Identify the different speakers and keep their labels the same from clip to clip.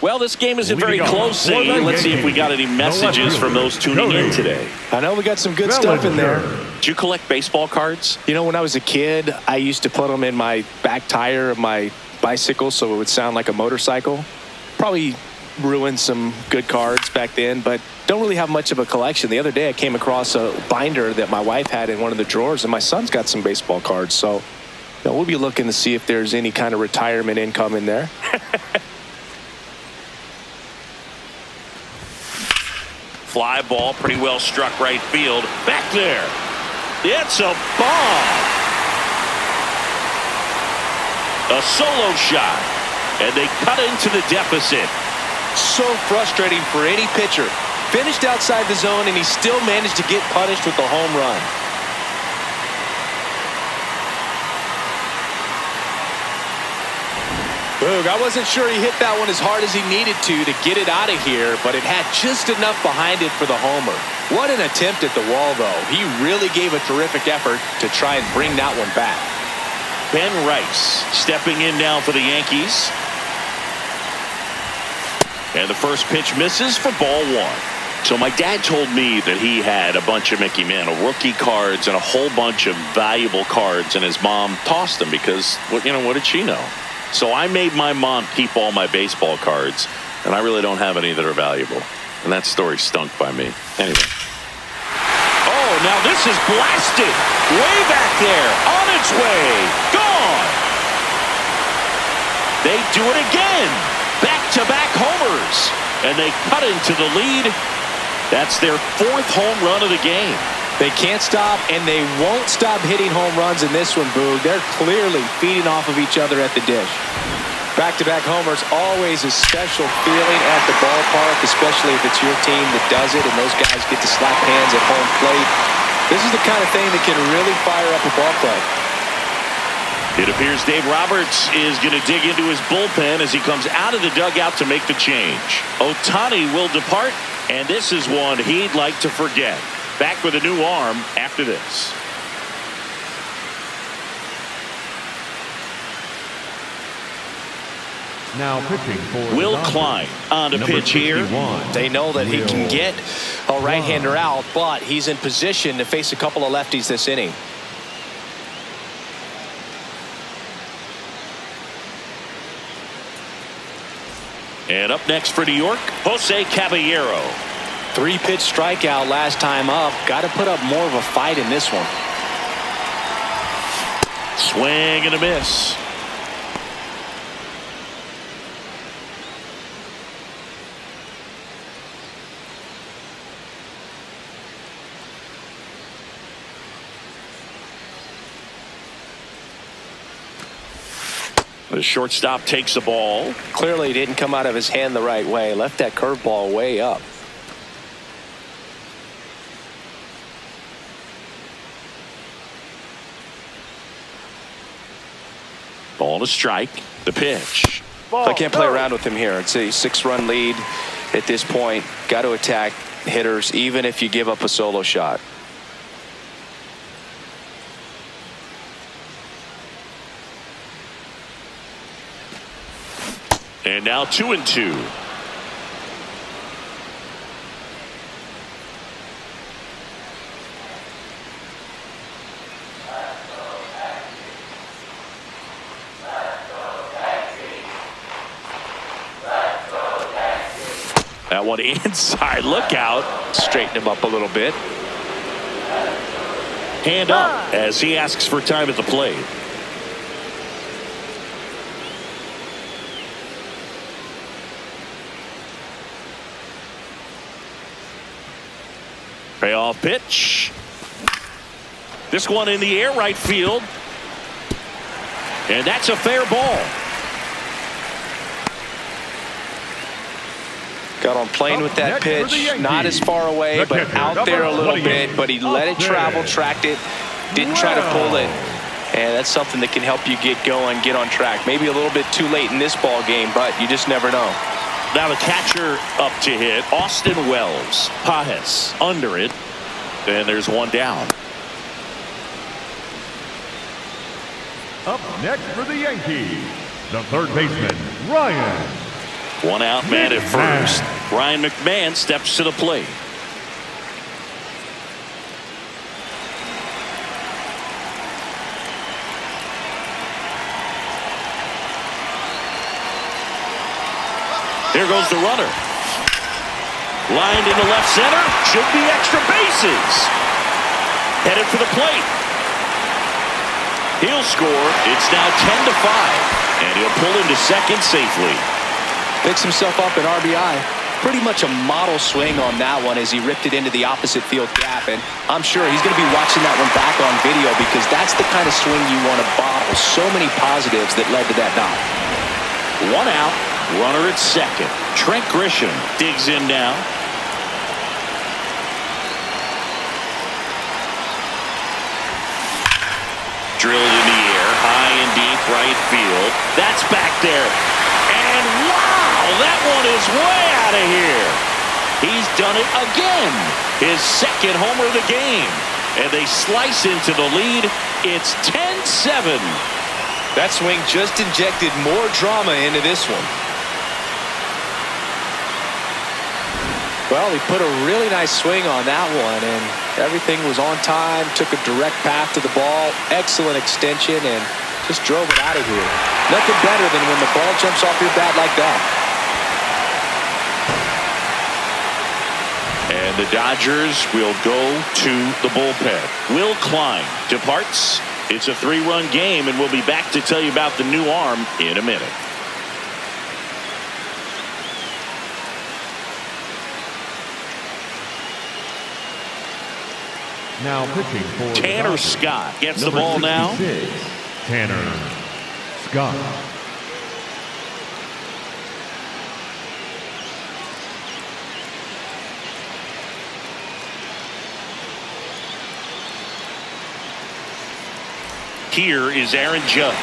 Speaker 1: Well, this game isn't very close, Ziggy. Let's see if we got any messages from those tuning in today.
Speaker 2: I know we got some good stuff in there.
Speaker 1: Did you collect baseball cards?
Speaker 2: You know, when I was a kid, I used to put them in my back tire of my bicycle so it would sound like a motorcycle. Probably ruined some good cards back then, but don't really have much of a collection. The other day I came across a binder that my wife had in one of the drawers, and my son's got some baseball cards. So you know, we'll be looking to see if there's any kind of retirement income in there.
Speaker 1: Fly ball, pretty well struck right field. Back there. It's a bomb. A solo shot. And they cut into the deficit.
Speaker 2: So frustrating for any pitcher. Finished outside the zone, and he still managed to get punished with a home run. Boog, I wasn't sure he hit that one as hard as he needed to get it out of here, but it had just enough behind it for the homer. What an attempt at the wall, though. He really gave a terrific effort to try and bring that one back.
Speaker 1: Ben Rice stepping in now for the Yankees. And the first pitch misses for ball one. So my dad told me that he had a bunch of Mickey Mantle rookie cards and a whole bunch of valuable cards, and his mom tossed them because, what did she know? So I made my mom keep all my baseball cards, and I really don't have any that are valuable. And that story stunk by me. Anyway. Oh, now this is blasted. Way back there. On its way. Gone. They do it again. Back-to-back homers. And they cut into the lead. That's their fourth home run of the game.
Speaker 2: They can't stop, and they won't stop hitting home runs in this one, Boog. They're clearly feeding off of each other at the dish. Back-to-back homers, always a special feeling at the ballpark, especially if it's your team that does it, and those guys get to slap hands at home plate. This is the kind of thing that can really fire up a ball club.
Speaker 1: It appears Dave Roberts is going to dig into his bullpen as he comes out of the dugout to make the change. Ohtani will depart, and this is one he'd like to forget. Back with a new arm after this.
Speaker 3: Now pitching for
Speaker 1: Will Klein on the pitch here.
Speaker 2: They know that he can get a right-hander out, but he's in position to face a couple of lefties this inning.
Speaker 1: And up next for New York, Jose Caballero.
Speaker 2: 3-pitch strikeout last time up. Got to put up more of a fight in this one.
Speaker 1: Swing and a miss. The shortstop takes the ball.
Speaker 2: Clearly didn't come out of his hand the right way. Left that curveball way up.
Speaker 1: Ball to strike. The pitch.
Speaker 2: I can't play around with him here. It's a 6-run lead at this point. Got to attack hitters even if you give up a solo shot.
Speaker 1: And now 2-2. That one inside. Look out.
Speaker 2: Straighten him up a little bit.
Speaker 1: Hand up as he asks for time at the plate. Payoff pitch. This one in the air, right field. And that's a fair ball.
Speaker 2: Got on plane with that pitch. Not as far away, but out there a little bit. But he let it travel, tracked it, didn't try to pull it. And that's something that can help you get going, get on track. Maybe a little bit too late in this ball game, but you just never know.
Speaker 1: Now the catcher up to hit, Austin Wells. Pajes under it. And there's one down.
Speaker 3: Up next for the Yankees, the third baseman, Ryan.
Speaker 1: One out, man at first. Ryan McMahon steps to the plate. Here goes the runner. Lined into left center. Should be extra bases. Headed for the plate. He'll score. It's now 10-5. And he'll pull into second safely.
Speaker 2: Picks himself up an RBI. Pretty much a model swing on that one as he ripped it into the opposite field gap. And I'm sure he's going to be watching that one back on video because that's the kind of swing you want to bottle. So many positives that led to that knock.
Speaker 1: One out. Runner at second. Trent Grisham digs in now. Drilled in the air, high and deep right field. That's back there. And wow, that one is way out of here. He's done it again. His second homer of the game. And they slice into the lead. It's 10-7.
Speaker 2: That swing just injected more drama into this one. Well, he put a really nice swing on that one, and everything was on time, took a direct path to the ball, excellent extension, and just drove it out of here. Nothing better than when the ball jumps off your bat like that.
Speaker 1: And the Dodgers will go to the bullpen. Will Klein departs. It's a 3-run game, and we'll be back to tell you about the new arm in a minute.
Speaker 3: Now pitching for
Speaker 1: Tanner Scott gets the ball now.
Speaker 3: Tanner Scott.
Speaker 1: Here is Aaron Judge.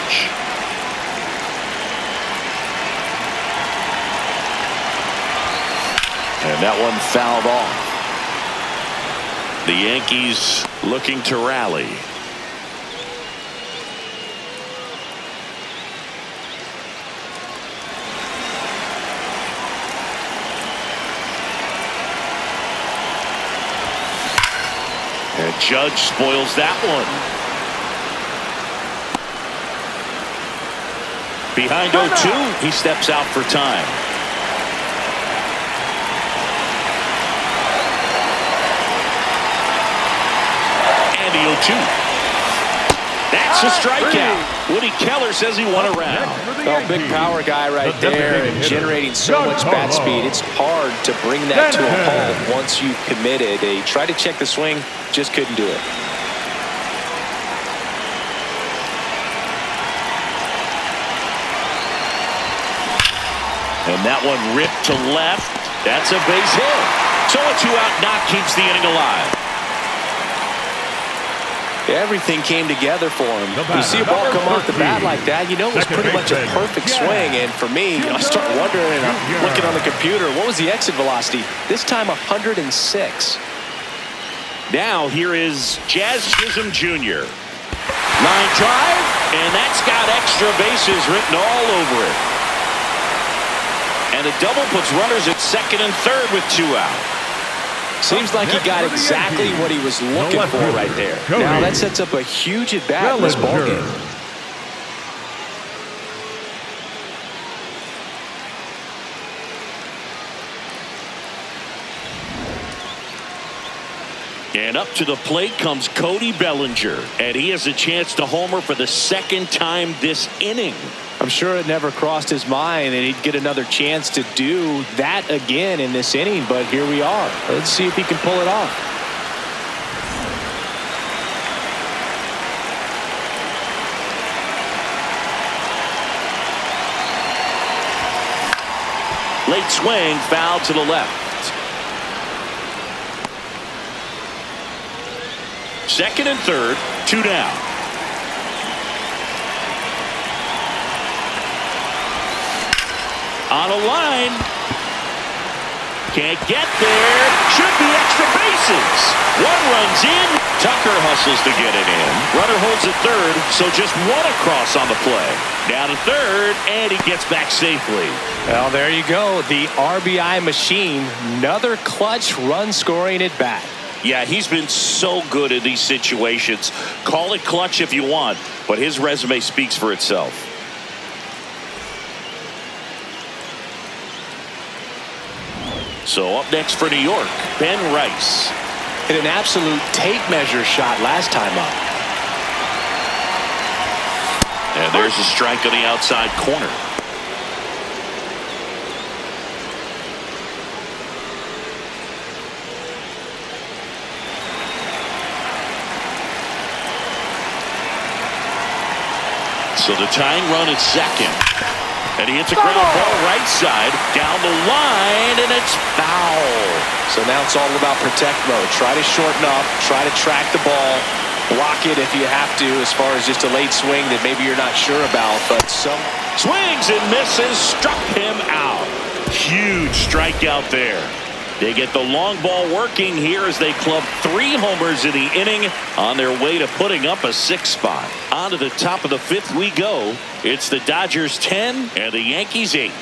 Speaker 1: And that one fouled off. The Yankees looking to rally. And Judge spoils that one. Behind 0-2, he steps out for time. And the 0-2. That's a strikeout. Woody Keller says he won a round.
Speaker 2: Well, big power guy right there and generating so much bat speed. It's hard to bring that to a halt once you've committed. They tried to check the swing, just couldn't do it.
Speaker 1: And that one ripped to left. That's a base hit. So a 2-out knock keeps the inning alive.
Speaker 2: Everything came together for him. You see a ball come off the bat like that, you know it was pretty much a perfect swing. And for me, I start wondering, and I'm looking on the computer, what was the exit velocity? This time 106.
Speaker 1: Now here is Jazz Chisholm Jr. Line drive, and that's got extra bases written all over it. And the double puts runners at second and third with 2 out.
Speaker 2: Seems like he got exactly what he was looking for right there. Now that sets up a huge at-bat in this ballgame.
Speaker 1: And up to the plate comes Cody Bellinger, and he has a chance to homer for the second time this inning.
Speaker 2: I'm sure it never crossed his mind that he'd get another chance to do that again in this inning, but here we are. Let's see if he can pull it off.
Speaker 1: Late swing, foul to the left. Second and third, 2 down. On a line. Can't get there. Should be extra bases. One runs in. Tucker hustles to get it in. Runner holds at third, so just one across on the play. Down to third, and he gets back safely.
Speaker 2: Well, there you go. The RBI machine. Another clutch run scoring at bat.
Speaker 1: Yeah, he's been so good in these situations. Call it clutch if you want, but his resume speaks for itself. So up next for New York, Ben Rice.
Speaker 2: Hit an absolute tape measure shot last time up.
Speaker 1: And there's a strike on the outside corner. So the tying run at second. And he hits a ground ball right side, down the line, and it's foul.
Speaker 2: So now it's all about protect mode. Try to shorten up, try to track the ball, block it if you have to, as far as just a late swing that maybe you're not sure about. But some
Speaker 1: swings and misses, struck him out. Huge strikeout there. They get the long ball working here as they club 3 homers in the inning on their way to putting up a 6th spot. On to the top of the 5th we go. It's the Dodgers 10 and the Yankees 8.